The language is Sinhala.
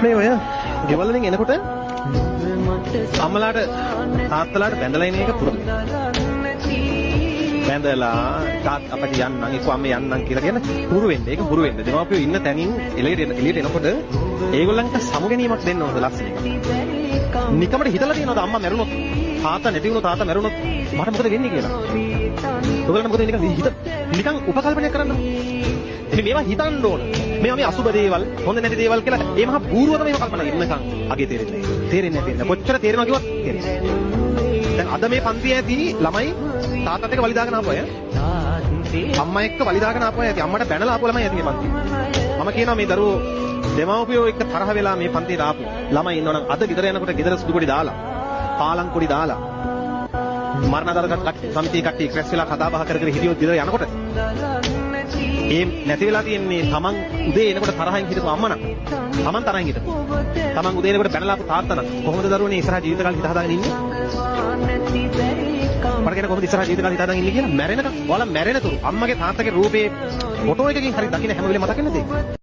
මේ ඔය ගෙවල් වලින් එනකොට අම්මලාට තාත්තලාට බැඳලා ඉන්න එක පුරුදු. බැඳලා තාත් අපිට යන්නම් එක්ක අම්මේ යන්නම් කියලා කියන පුරු වෙන්න. ඒක පුරු වෙන්න. දෙමාපියෝ ඉන්න තැනින් එළියට එනකොට ඒගොල්ලන්ට සමුගැනීමක් දෙන්න ඕනද ලස්සන එක. නිකමට හිතලා තියෙනවද අම්මා මැරුණොත් තාත්තා නැති වුණොත් තාත්තා මැරුණොත් මට මොකද වෙන්නේ කියලා? ඔයගොල්ලන්ට මොකද නිකන් උපකල්පනය කරන්න. ඉතින් මේවා හිතන්න ඕන. මේවා මේ අසුබ දේවල්, හොඳ නැති දේවල් කියලා ඒ මහා බූරුව තමයි කල්පනා කරන්නේ. නිකන් අගේ තේරෙන්නේ නැහැ. තේරෙන්නේ නැහැ. කොච්චර තේරෙනවා කිව්වත් තේරෙන්නේ නැහැ. දැන් අද මේ පන්තියේ ඇති ළමයි තාත්තත් එක්ක වලි දාගෙන ආපු අය. අම්මා එක්ක වලි දාගෙන ආපු අය ඇති. අම්මට බැනලා ආපු ළමයි ඇති මේ පන්තියේ. මම කියනවා මේ දරුවෝ දෙමව්පියෝ එක්ක තරහ වෙලා මේ පන්තියට ආපු ළමයි ඉන්නවනම් අද ගෙදර යනකොට ගෙදර සුදු කොඩි දාලා, පාලම් කොඩි දාලා මරණාසන්න සමිතිය කට්ටිය ක්‍රැස් වෙලා කතා බහ කර කර හිටියොත් ගෙදර යනකොට ඒ නැති වෙලා තියෙන්නේ තමන් උදේ එනකොට තරහින් හිටපු අම්මා නම් තමන් තරහින් හිටපු තමන් උදේ එනකොට බැනලාපු තාත්තා නම් කොහොමද දරුවනේ ඉස්සරහ ජීවිත කාලෙ හිත හදාගෙන ඉන්නේ? මට කියන කොහොමද ඉස්සරහ ජීවිත කාලෙ හිත හදාගෙන ඉන්නේ කියලා මැරෙනකම් ඔයාලා මැරෙනතුරු අම්මගේ තාත්තගේ රූපේ ෆොටෝ එකකින් හරි දකින්න හැම වෙලේම මතක නැද්ද?